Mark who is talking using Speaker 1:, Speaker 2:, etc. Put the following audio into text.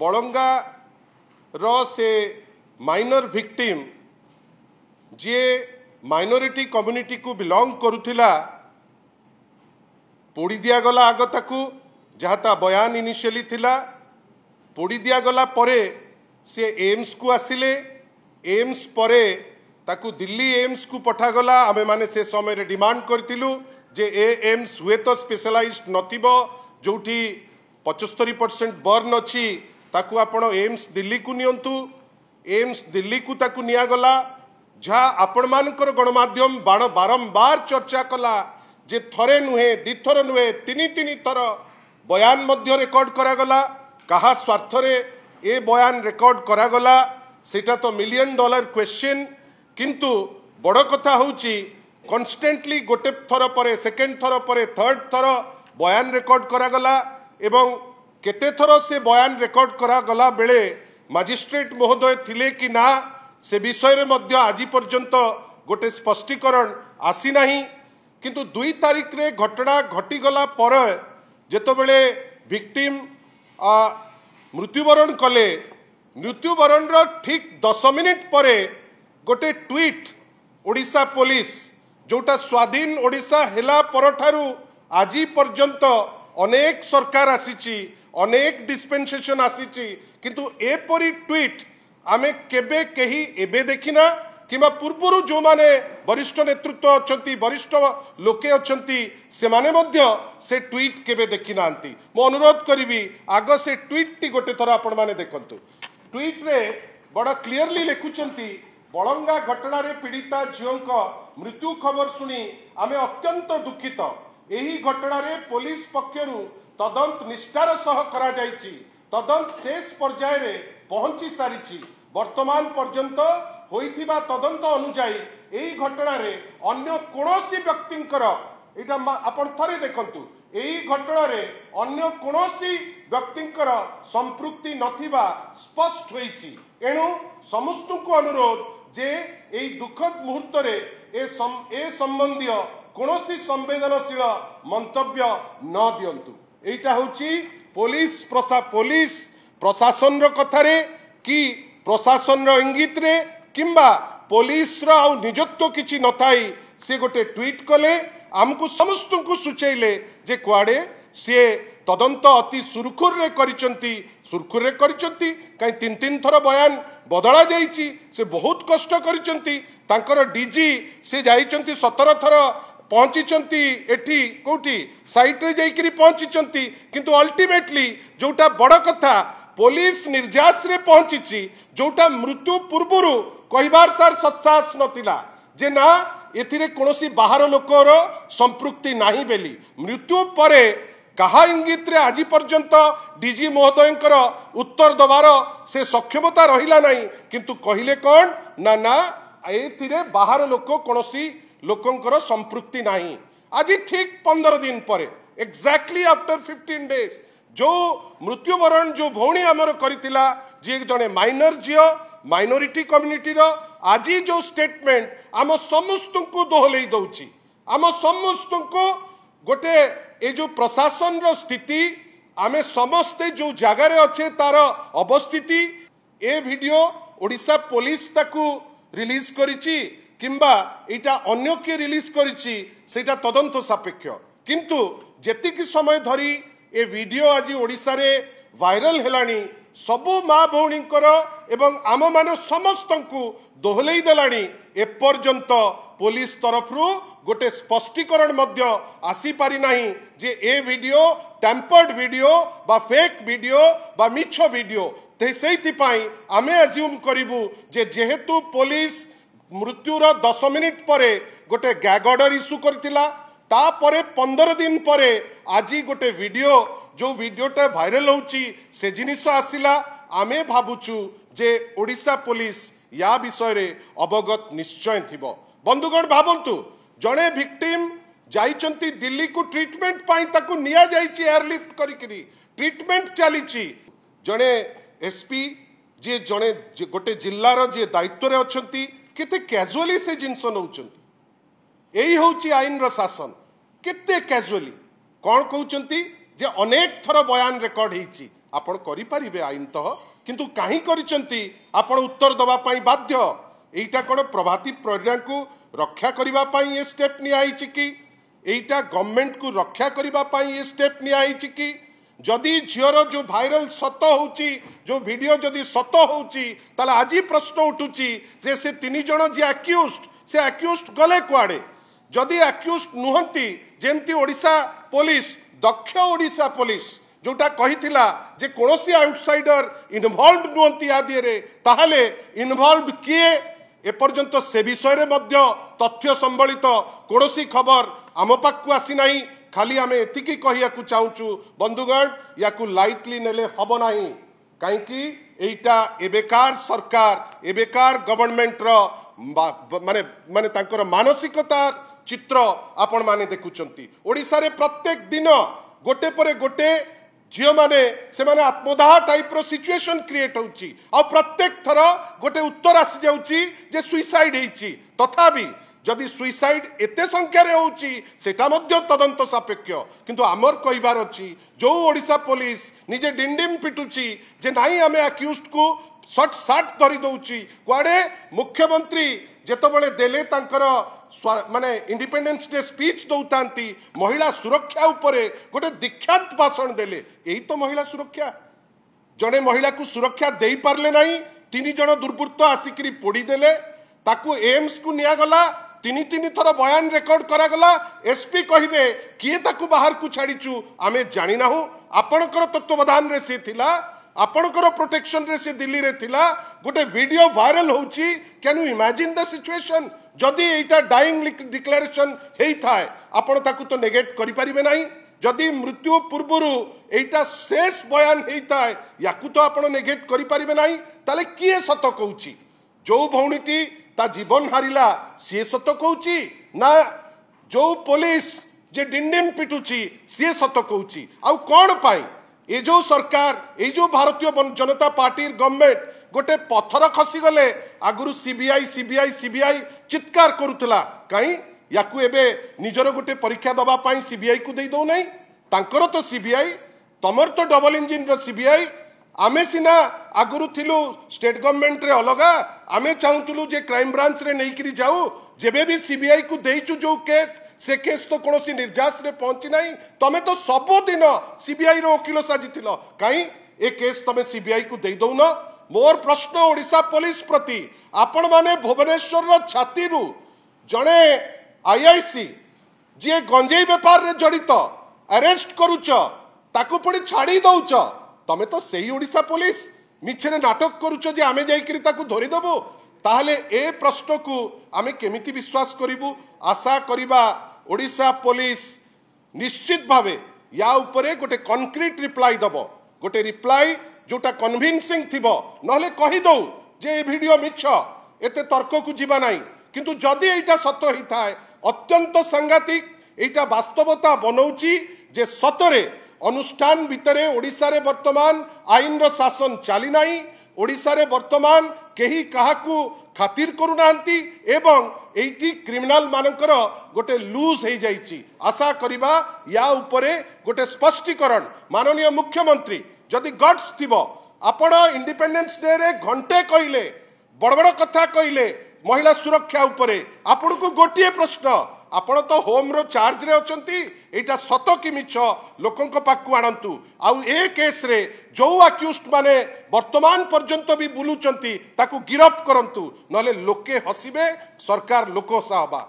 Speaker 1: बलंगा रो से minor victim जे minority community को belong करुथिला पोड़ी दिया गला आग ताकू जहाँ बयान इनिशियली थिला पोड़ी दिया गला परे से एम्स को आसिले एम्स परे ताकू दिल्ली एम्स को पठागला आमे माने से समय रे डिमांड करथिलु जे एम्स हुए तो स्पेशलाइज्ड नथिबो जोठी 75% बर्न अच्छी ताकू आपण एम्स दिल्ली को नियंतु एम्स दिल्ली को ताकू निया गला जहाँ आपण मानकर गणमाध्यम बारंबार चर्चा कला जे थरे नुहे दिथर नुहे तीन थर बयान मध्य रेकर्ड करागला कहा स्वार्थ रे ए बयान रेकर्ड करागला सेटा तो $1 मिलियन क्वेश्चन किंतु बड़ कथा होची कन्स्टेंटली गोटे थर परे सेकेंड थर परे थर्ड थर बयान रेकर्ड करागला एवं केते थर से बयान रेकर्ड करागला बेले मजिस्ट्रेट महोदय थिले कि ना से विषय रे मध्य आज पर्यंत गोटे स्पष्टीकरण आसी नाही किंतु 2 तारीख रे घटना घटीगला पर जेतबेले विक्टिम मृत्युवरण कले मृत्युवरण रो ठीक 10 मिनिट परे गोटे ट्वीट ओडिशा पुलिस जोटा स्वाधीन ओडिशा हेला परठारु आज पर्यंत अनेक सरकार आसीची अनेक डिस्पेंसेशन आसीची किंतु एपरी ट्वीट आमे केबे कही एबे देखिना किमा पूर्वरु जो माने वरिष्ठ नेतृत्व अछंती वरिष्ठ लोके अछंती से माने मध्य से ट्वीट केबे देखि नांती मो अनुरोध करिवि आग से ट्वीट टी गोटे थरा आपण माने देखंतु ट्वीट रे बड़ा क्लियरली लिखुचंती बलंगा घटना रे पीड़िता झियोंक मृत्यु खबर सुनी आमे अत्यंत दुखित एही घटना रे पुलिस पक्षरु तदंत निष्ठार सह करा जायछि तदंत शेष पर्याय रे पहुंची सारिछि वर्तमान पर्यंत होइथिबा तदंत अनुजाई एही घटना रे अन्य कोनोसी व्यक्तिंकर एटा आपण थरे देखंतु एही घटना रे अन्य कोनोसी व्यक्तिंकर संपृक्ति नथिबा स्पष्ट होईछि एणु समस्त को अनुरोध जे एही दुखद मुहूर्त रे ए संबंधी कोनोसी संवेदनशील मंतव्य न दियंतु एटा होची पुलिस प्रशासन रो कथा रे कि प्रशासन रो इंगित रे किंबा पुलिस रो आ निजत्व किछि नथाई से गोटे ट्वीट कले आमको समस्त को सूचैले जे कुआडे से तदंत अति सुरखुर रे करिचंती कहीं 3 थर बयान बदला जाइछि से बहुत कष्ट करिचंती तांकर डीजी से जाइचंती 17 थर पहुंची एठी कोठी साइट रे जाइकरी पहुंची किंतु अल्टीमेटली जोटा बड़ कथा पुलिस निर्जास रे पहुंची जोटा मृत्यु पूर्वरु कहबार तार सत्साहस नथिला जे ना एथिरे कोनोसी बाहर लोकर संपृक्ति नाही बेली मृत्यु परे कहा इंगित रे आज पर्यंत डीजी महोदयंकर उत्तर दबार से सक्षमता रहिला नाही किंतु कहिले कोन ना एथिरे बाहर लोक कोनोसी लोकंकर संपृक्ति नाही आज ठीक 15 दिन परे एक्जाक्टली आफ्टर 15 डेज जो मृत्युवरण जो भौणी आमर करितिला जे जने माइनर जियो माइनॉरिटी कम्युनिटी रो आज जो स्टेटमेंट आम समस्त को दोहलई दउची आम समस्त को गोटे ए जो प्रशासन रो स्थिति आमे समस्ते जो जगह रे अच्छे तार अवस्थिति ए वीडियो ओडिशा पुलिस ताकू रिलीज करिची किंबा इटा अन्य के रिलीज करिची सेटा तदंत सापेक्ष किंतु जेतिकी समय धरी ए वीडियो आज ओडिशा रे वायरल हेलानी सबु माँ भौणींकर एवं आम मान समस्त को दोहलई देलानी एपर्यंत पुलिस तरफरु गोटे स्पष्टीकरण मध्य आसी पारि नाही जे ए वीडियो टैंपर्ड वीडियो बा फेक वीडियो बा मिछ वीडियो सेइथि पई आमे अज्यूम करिवु जे जेहेतु पुलिस मृत्युर 10 मिनिट परे गोटे गैग ऑर्डर इश्यू करथिला ता परे 15 दिन परे आज गोटे वीडियो जो वीडियोटा वायरल होची से जिनिस आसिला आमे भाबुचु जे ओडिशा पुलिस या विषय रे अवगत निश्चय थिबो बंधुगण भाबंतु जणे विक्टिम जाइचंती दिल्ली को ट्रीटमेंट पाई ताकू निया जाइची एयरलिफ्ट करिकरी ट्रीटमेंट चलीची जणे एसपी जे जणे गोटे जिल्लार जे दायित्व रे अछंती केते कैजुअली से जिंस नउचंती एही होची आईन रो शासन केते कैजुअली कोन कहउचंती जे अनेक थर बयान रेकॉर्ड हेची आपण करि परिबे आईनतः किंतु काहे करिसंती आपण उत्तर दबा पई बाध्य एटा कोन प्रभाती प्रज्ञा को रक्षा करिबा पई ए स्टेप नि आइछि कि एटा गवर्नमेंट को रक्षा करिबा पई ए स्टेप नि आइछि कि जदि झियर जो भाइरल सत होउची जो वीडियो जदि सत होउची ताला आज प्रश्न उठुची जे से तीन जण जे अक्यूज्ड से अक्यूज्ड गले कुआडे जदि अक्यूज्ड नुहंती जेमती ओडिशा पुलिस दक्ष ओडिशा पुलिस जोटा कहिथिला जे कोनोसी आउटसाइडर इन्वॉल्व नुहंती आदिरे ताहले इन्वॉल्व किए एपर्यंत से विषय रे मध्य तथ्य संबलित कोनोसी खबर आम पाखु आसी नाही खाली आमे एतिकी कहिया को चाहूचु बंधुगण याकू लाइटली नेले हबो नाही काईकी एटा एबेकार सरकार एबेकार गवर्नमेंट रो माने माने तांकर मानसिकता चित्र आपण माने देखुचंती ओडिसा रे प्रत्येक दिन गोटे परे गोटे झियो माने से माने आत्मदाह टाइप रो सिचुएशन क्रिएट होउची आ प्रत्येक थर गोटे उत्तर आसी जाउची जे सुइसाइड हेची तथापि जदि सुइसाइड एते संख्या रे होउची सेटा मध्य तदंत सापेक्ष किंतु आमर कहिबार अछि जो ओडिशा पुलिस निजे डिंडिम पिटुची जे नाही आमे अक्यूज्ड को शॉट शॉट धरि दउची कुआडे मुख्यमंत्री जेतबेले देले तांकर माने इंडिपेंडेंस डे स्पीच दउतांती महिला सुरक्षा उपरे गोटे दीक्षांत भाषण देले एही तो महिला सुरक्षा जने महिला को सुरक्षा देई पारले नाही तीन जण दुर्बृत्त आसिकरी पोड़ी देले ताकू एम्स को निया गला तीन तीन थर बयान रेकर्ड करा गला एसपी कहिबे किए ताकू बाहर को छाड़ीचु आमे जानि नाहु आपणकर तत्वबधान रे से थिला आपणकर प्रोटेक्शन रे से दिल्ली रे थिला गोटे वीडियो वायरल होउची can you imagine the situation जदि एटा डाइंग डिक्लेरेशन हेई थाए आपण ताकू तो नेगेट करि परिबे नाही जदि मृत्यु पूर्वरु एटा शेष बयान हेई थाए याकू तो आपण नेगेट करि परिबे नाही ताले किए सत कहूची जो भौणीटी ता जीवन हारिला सी सत कहूची ना जो पुलिस जे डिंडिम पिटुची सी सत कहूची आउ कोन पाई ए जो सरकार ए जो भारतीय जनता पार्टी गवर्नमेंट गोटे पत्थर खसी गले आगुरु सीबीआई सीबीआई सीबीआई चित्कार करुतला कहीं याकू एबे निजर गोटे परीक्षा दबा पाई सीबीआई को दे दो नहीं तांकर तो सीबीआई तमर तो डबल इंजिन रो सीबीआई आमे सिना आगुरु थिलु स्टेट गवर्नमेंट रे अलगा आमे चाहूतलु जे क्राइम ब्रांच रे नेइकरी जाऊ जेबे भी सीबीआई को देइचु जो केस से केस तो कोनोसी निर्जास रे पहुंची नाही तमे तो सबो दिन सीबीआई रो वकील साजिथिलो काई ए केस तमे सीबीआई को देई दउना मोर प्रश्न ओडिशा पुलिस प्रति आपण माने भुवनेश्वर रो छाती रु जणे आईआईसी जे गंजेई व्यापार रे जड़ित अरेस्ट करूच ताकू पड़ी छाड़ी दउच तमे तो सही ओडिशा पुलिस मिछरे नाटक करूच जे आमे जाईकरी ताकू धरि दबो ताहले ए प्रश्न को आमे केमिति विश्वास करिबु आशा करिबा ओडिशा पुलिस निश्चित भावे या उपरे गोटे कंक्रीट रिप्लाई दबो गोटे रिप्लाई जोटा कन्विंसिंग थिबो नहले कहि दउ जे ए वीडियो मिछ एते तर्क को जीवा नाही किंतु जदि एटा सत्य ही थाए अत्यंत सांघातिक एटा वास्तवता बनौची जे सतरे अनुष्ठान भितरे ओडिसा रे वर्तमान आईन रो शासन चली नाही ओडिसा रे वर्तमान केही काहाकू खातिर करूनांती एवं एटी क्रिमिनल मानकर गोटे लूज हो जाइछि आशा करिबा या उपरे गोटे स्पष्टीकरण माननीय मुख्यमंत्री जदि गट्स थिबो आपण इंडिपेंडेंस डे रे घंटे कहिले बड़ बड़ कथा कहिले महिला सुरक्षा उपरे आपण को गोटिए प्रश्न आपण तो होम रो चार्ज रे अछंती एटा सत कि मिछ लोकंक पाकु आणंतु आउ ए केस रे जो अक्यूज्ड माने वर्तमान पर्यंत भी बुलुचंती ताकू गिरफ्त करंतु नले लोके हसिबे सरकार लोक साहबा।